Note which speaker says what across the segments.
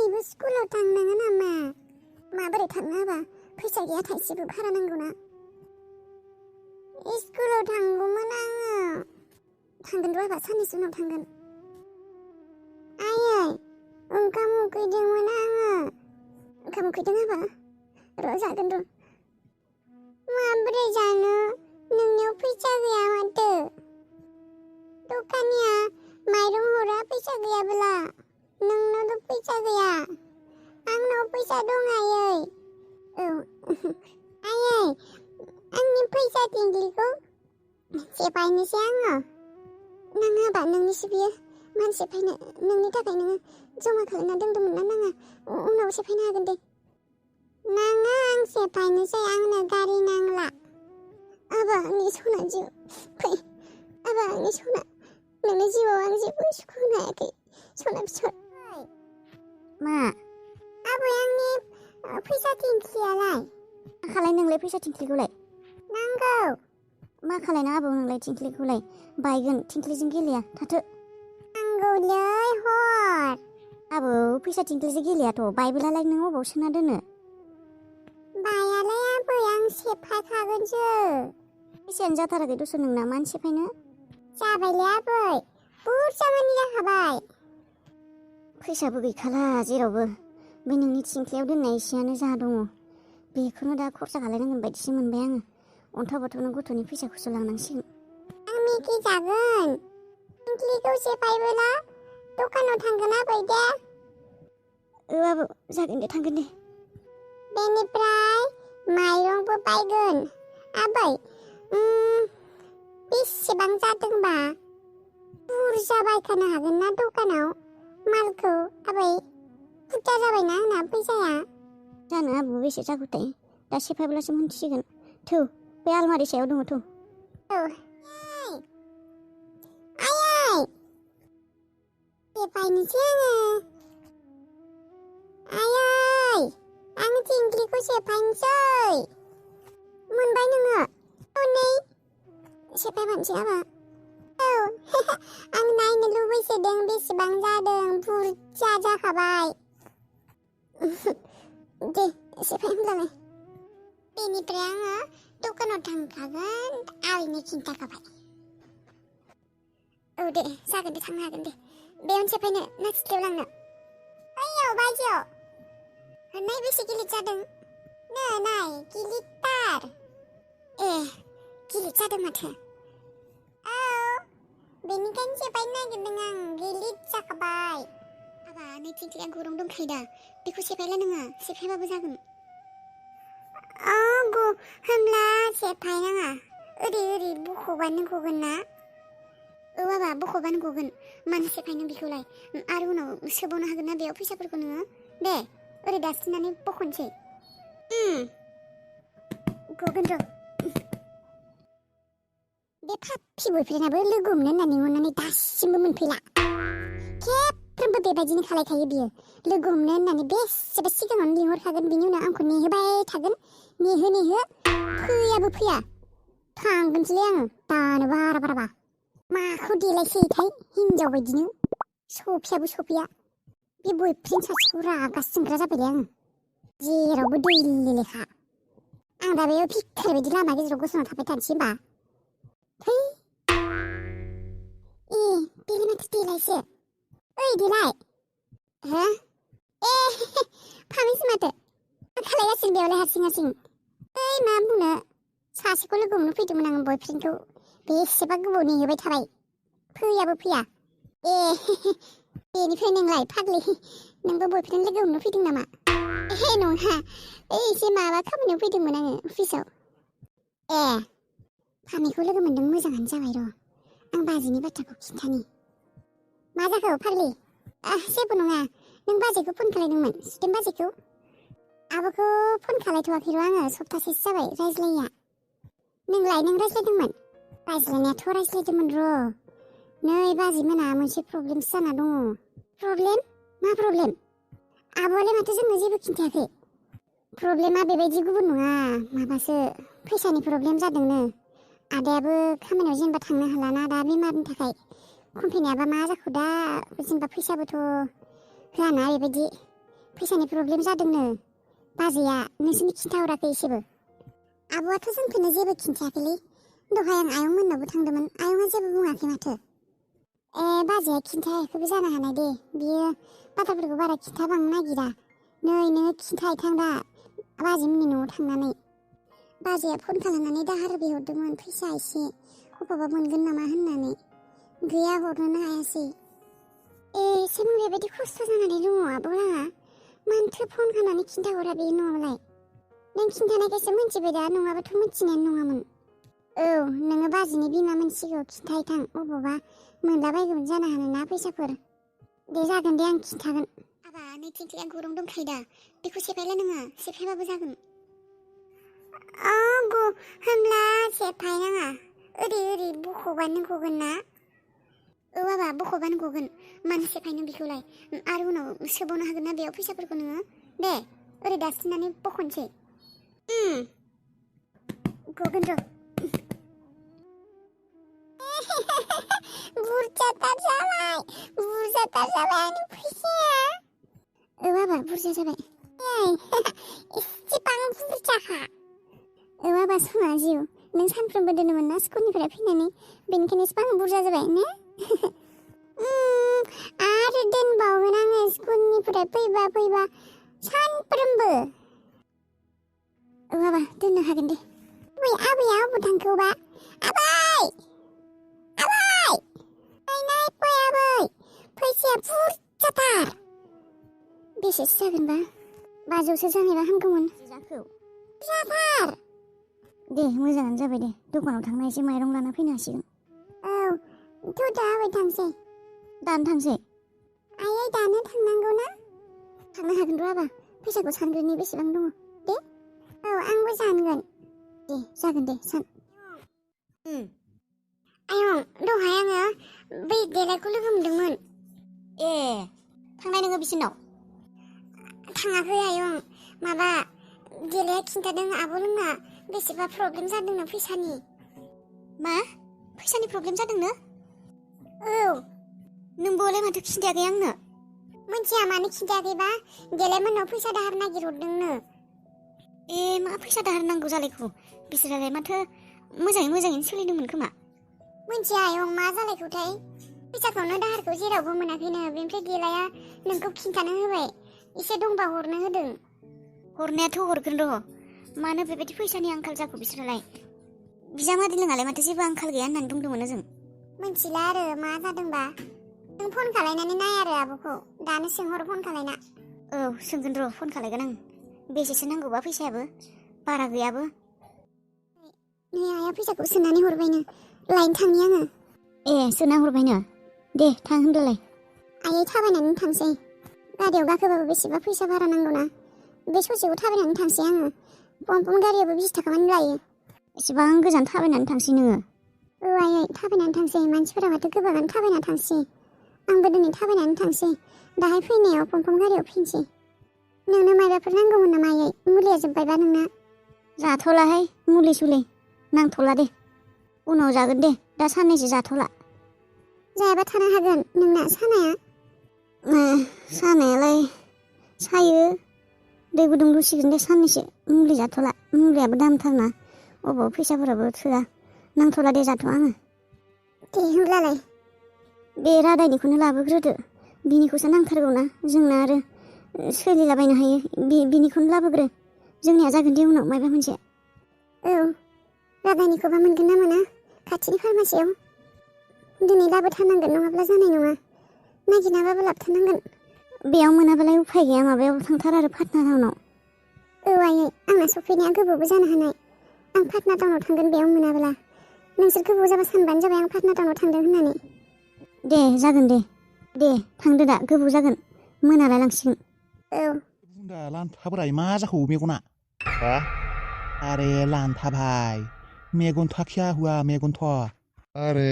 Speaker 1: दिनैबो स्कुलाव थांनाङा नामा? माबोरै थांनो हाबा? फैसा गैया थाइसेबो भारा नांगौना। स्कुलाव थांगौमोन आङो। थांगोन र' एबा साननैसो उनाव थांगोन। आयै ओंखाम उखैदोंमोन आङो। ओंखाम उखैदों हाबा? र' जागोन र'। माबोरै जानो? नोंनियाव फैसा गैया माथो। दखानिया माइरं हरा फैसा गैयाब्ला। नोंनावथ' फैसा गैया। आंनाव फैसा दं आयै। औ आयै आंनि फैसा थिंख्लिखौ सेफायनोसै आङो। नाङाबा नोंनिसो बियो मानसि फैनो नोंनि थाखाय नोङो जमा खालामना दोनदोंमोन ना नाङा? उनाव सेफायनो हागोन दे। नाङा आं सेफायनोसै आंनो गारि नांला। आबा आंनि सना जिउ फै। आबा आंनि सना नोंनि जिउआव आं जेबो सुखु होनो हायाखै सना फिसर। मा? आबै आंनि फैसा थिंख्लियालाय? मा खालाय नोंलाय फैसा थिंख्लिखौलाय? नांगौ। मा खालायना आबौ नोंलाय थिंख्लिखौलाय? बायगोन थिंख्लिजों गेलेया थाथो। नांगौलै हर। आबौ फैसा थिंख्लिजों गेलेयाथ' बायबोलालाय नों अबाव सोना दोनो? बायालाय आबै आं सेफायखागोनसो। फैसायानो जाथाराखै दस' नोंना मानो सेफायनो? जाबायलै आबै बुरजा मानि जाखाबाय। फैसाबो गैखाला जेरावबो। बे नोंनि थिंख्लियाव दोननाय एसेयानो जा दङ बेखौनो दा खरसा खालायनांगोन बायदिसो मोनबाय आङो। अन्थाव बाथावनो गथ'नि फैसाखौसो लांनांसिगोन। आं मेगि जागोन। थिंख्लिखौ सेफायबोला दखानाव थांगोन आबै दे। औ आबौ जागोन दे थांगोन दे। बेनिफ्राय माइरंबो बायगोन। आबै बेसेबां जादोंबा? बुरजा बायखानो हागोन ना दखानाव मालखौ आबै? बुरजा जाबायना आंना फैसाया। जानो आबौ बेसे जागौथाय? दा सेफायब्लासो मोनथिसिगोन। थौ बे आलमारि सायाव दङ थौ। औ आयै सेफायनोसै आङो। आयै आं थिंख्लिखौ सेफायनोसै। मोनबाय नोङो? हनै सेफायफानोसै आबा। औ आं नायनो लुबैसोदों बेसेबां जादों। बुरजा जाखाबाय। दे सेफाय होनब्लालाय। बेनिफ्राय आङो दखानाव थांखागोन आबैनो खिन्थाखाबाय। औ दे जागोन दे थांनो हागोन दे। बेयावनो सेफायनो ना सिथ्लायाव लांनो? बैयाव बायजोआव। नाय बेसे गिलिर जादों। नाय गिलिरथार। ए गिलिर जादों माथो। औ बेनिखायनो सेफायनो नागिरदों आं गिलिर जाखाबाय। आबा नै थिंख्लिया गरं दंखायो दा बेखौ सेफायला नोङो सेफायबाबो जागोन। होमब्ला सेफायनाङा ओरै बख'बानो गगोन ना? औ आबा बख'बानो गगोन। मानो सेफायनो बेखौलाय? आरो उनाव सोबावनो हागोन ना बेयाव फैसाफोरखौ नोङो। दे ओरै दास्रिनानै बख'नोसै। गगोन र'। बे फाफि बयफ्रेन्डाबो लोगो हमनो होननानै अननानै दासिमबो मोनफैला। खेबफ्रोमबो बेबायदिनो खालायखायो बियो। लोगो हमनो होननानै बेसेबा सिगाङावनो लिंहरखागोन बिनि उनाव आंखौ नेहोबाय थागोन। नेहो फैयाबो फैया। थांगोनसैलै आङो दानो बारा माखौ देलायसैथाय हिनजाव बायदिनो सफैयाबो सफैया। बे बयफ्रेन्ड सासेखौ रागा जोंग्रा जाबायलै आङो। जेरावबो दैलि लेखा। आं दा बेयाव भिखारि बायदि लामा गेजेराव गसंना थाबाय थानोसै होमबा। थै ए बेलाय माथो देलायसो। ओइ देलाय। हो ए फामिसो माथो। मा खालायगासिनो बेयावलाय हारसिं? ओइ मा बुंनो सासेखौ लोगो हमनो फैदोंमोन आं बयफ्रेन्डखौ। बेसेबा गोबाव नेहोबाय थाबाय फैयाबो फैया। ए बेनिफ्राय नोंलाय फाग्लि नोंबो बयफ्रेन्ड लोगो हमनो फैदों नामा? नङा एसे माबा खामानियाव फैदोंमोन आङो अफिसाव। ए फामिखौ लोगो मोनदों मोजाङानो जाबाय र'। आं बाजैनि बाथ्राखौ खिन्थानि। मा जाखो फाग्लि? जेबो नङा। नों बाजैखौ फन खालायदोंमोन सुदेम बाजैखौ? आब'खौ फन खालायथ'वाखै र' आङो सप्तासेसो जाबाय रायज्लायैया। नोंलाय नों रायज्लायदोंमोन? रायज्लायनायाथ' रायज्लायदोंमोन र'। नै बाजैमोना मोनसे प्रब्लेमसो जाना दङ। प्रब्लेम? मा प्रब्लेम? आब'आलाय माथो जोंनो जेबो खिन्थायाखै। प्रब्लेमा बेबायदि गुबुन नङा माबासो फैसानि प्रब्लेम जादोंनो। आदायाबो खामानियाव जेनेबा थांनो हालाना दा बेमारनि थाखाय। कम्पानियाबा मा जाखो दा जेनेबा फैसाबोथ' होआना बेबायदि। फैसानि प्रब्लेम जादोंनो बाजैया नोंसोरनि खिन्थाहराखै एसेबो आब'आथ' जोंफोरनो जेबो खिन्थायाखैलै दहाय आं आयं मोननावबो थांदोंमोन आयंआ जेबो बुङाखै माथो बाजैया खिन्थायाखैबो जानो हानाय दे बियो बाथ्राफोरखौ बारा खिन्थाबांनो नागिरा नै नोङो खिन्थाहैथां दा बाजैमोननि न'आव थांनानै बाजैया फन खालामनानै दाहार बिहरदोंमोन फैसा एसे अबावबा मोनगोन नामा होननानै गैया हरनोनो हायासै एसेबां बेबायदि खस्थ' जानानै दङ आब'लाङा मानोथो फन खालामनानै खिन्थाहरा बे न'आवलाय नों खिन्थानायखायसो मिन्थिबाय दा नङाबाथ' मिन्थिनायानो नङामोन औ नोङो बाजैनि बिमा मोनसिगौ खिन्थाहैथां अबावबा मोनलाबायगौमोन जानो हानाय ना फैसाफोर दे जागोन दे आं खिन्थागोन आबा नै थिंख्लिया गरं दंखायो दा बेखौ सेफायला नोङो सेफायबाबो जागोन होमब्ला सेफायनाङा ओरै बख'बानो गगोन ना औ बाबा बख'बानो गगोन मानो सेफायनो बेखौलाय आरो उनाव सोबावनो हागोन ना बेयाव फैसाफोरखौ नोङो दे ओरै दास्रिनानै बख'नोसै गगोन र' बुरजाथार जाबाय आंनि फैसाया औ बाबा बुरजा जाबाय एसेबां बुरजाखा औ बाबा सना जिउ नों सानफ्रोमबो दोनोमोन ना स्कुलनिफ्राय फैनानै बेनिखायनो एसेबां बुरजा जाबाय ने आरो दोनबावगोन आङो स्कुलनिफ्राय फैबा सानफ्रोमबो औ बाबा दोननो हागोन दे आबैया अबाव थांखोबा आबै फैसाया बुरजाथार बेसेसो जागोनबा 500सो जानायबा हामगौमोन बुरजाथार दे मोजाङानो जाबाय दे दखानाव थांना एसे माइरं लाना फैनो हासिगोन औ थ' दा आबै थांसै दानो थांसै आयै दानो थांनांगौ ना थांनो हागोन र' आबा फैसाखौ सानग्रोनि बेसेबां दङ दे औ आंबो सानगोन दे जागोन दे सान आयं दहाय आङो बै देलायखौ लोगो मोनदोंमोन थांनाय नोङो बिसिनाव थाङाखै आयं माबा देलाया खिन्थादों आब' लोंना बेसेबा प्रब्लेम जादोंनो फैसानि मा फैसानि प्रब्लेम जादोंनो औ नोंबोलाय माथो खिन्थायाखै आंनो मोनथिया मानो खिन्थायाखैबा देलाय मोननाव फैसा दाहार नागिरहरदोंनो मा फैसा दाहार नांगौ जालायखौ बिसोरालाय माथो मोजाङैनो सोलिदोंमोन खोमा मोनथिया आयं मा जालायखौथाय फैसाखौनो दाहारखौ जेरावबो मोनाखैनो बेनिफ्राय देलाया नोंखौ खिन्थानो होबाय एसे दंबा हरनो होदों हरनायाथ' हरगोन र' मानो बेबायदि फैसानि आंखाल जाखो बिसोरालाय बिजामादै लोङालाय माथो जेबो आंखाल गैया होननानै बुंदोंमोन जों मिथिला आरो मा जादोंबा नों फन खालायनानै नाय आरो आब'खौ दानो सोंहर फन खालायना औ सोंगोन र' फन खालायगोन आं बेसेसो नांगौबा फैसायाबो बारा गैयाबो नै आइया फैसाखौ सोनानै हरबायनो लायनो थांनि आङो सोना हरबायनो दे थां होनदोलाय आयै थाबायनानै थांसै गारियाव गाखोबाबो बेसेबा फैसा भारा नांगौना बे ससेखौ थाबायनानै थांसै आङो पमपम गारियाबो 20 थाखामानि लायो एसेबां गोजान थाबायनानै थांसै नोङो औ आयै थाबायनानै थांसै मानसिफोरा माथो गोबाङानो थाबायना थांसै आंबो दिनै थाबायनानै थांसै दाहाय फैनायाव पमपम गारियाव फैनोसै नोंनो मायबाफोर नांगौमोन नामा आयै मुलिया जोब्बायबा नोंना जाथ'लाहाय मुलि सुलि नांथ'ला दे उनाव जागोन दे दा साननैसो जाथ'ला जायाबा थानो हागोन नोंना सानाया सानायालाय सायो दै गुदुं रुसिगोन दे साननैसो मुलि जाथ'ला मुलियाबो दामथारना अबाव फैसाफोराबो थोआ नांथ'ला दे जाथ'आ आङो दे होनब्लालाय बे रादायनिखौनो लाबोग्रोदो बिनिखौसो नांथारगौना जोंना आरो सोलिलाबायनो हायो बिनिखौनो लाबोग्रो जोंनिया जागोन दे उनाव मायबा मोनसे औ रादायनिखौबा मोनगोन ना मोना खाथिनि फार्मासियाव दिनै लाबोथारनांगोन नङाब्ला जानाय नङा नागिरनाबाबो लाबोथारनांगोन बेयाव मोनाबालाय उफाय गैया माबायाव थांथार आरो पाटना टाउनाव औ आयै आंना सफैनाया गोबावबो जानो हानाय आं पाटना टाउनाव थांगोन बेयाव मोनाब्ला नोंसोर गोबाव जाबा सानबानो जाबाय आं पाटना टाउनाव थांदों होननानै दे जागोन दे थांदो दा गोबाव जागोन मोनालाय लांसिगोन औ
Speaker 2: बुंदा लांथाब्राय मा जाखो मेगना अरे लांथाबाय मेगन था क्या हुआ मेगन था
Speaker 3: अरे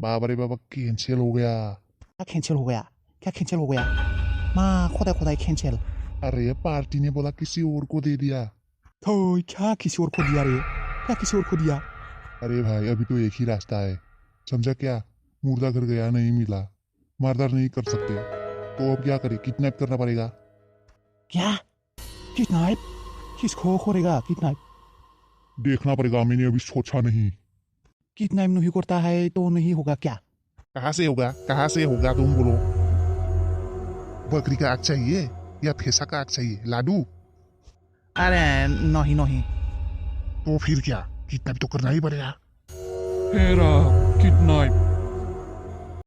Speaker 3: बाबा रे बाबा कैंसिल हो गया
Speaker 2: क्या कैंसिल हो गया क्या कैंसिल हो गया माँ खोदाय खोदाय कैंसिल
Speaker 3: अरे पार्टी ने बोला किसी और को दे दिया
Speaker 2: तो क्या किसी और को दिया रे क्या किसी और को दिया
Speaker 3: अरे भाई अभी तो एक ही रास्ता है समझा क्या मुर्दा घर गया नहीं मिला मारदार नहीं कर सकते तो अब क्या करे किडनैप करना पड़ेगा
Speaker 2: क्या? किडनैप? किसको करेगा किडनैप?
Speaker 3: देखना पड़ेगा, मैंने अभी सोचा नहीं।
Speaker 2: किडनैप नहीं करता है तो नहीं होगा क्या?
Speaker 3: कहाँ से होगा, कहाँ से होगा, तुम बोलो। बकरी का आग चाहिए या फैसा का आग चाहिए, लाडू?
Speaker 2: अरे नहीं नहीं।
Speaker 3: तो फिर क्या, कितना भी तो करना ही पड़ेगा।
Speaker 2: हेरा किडनैप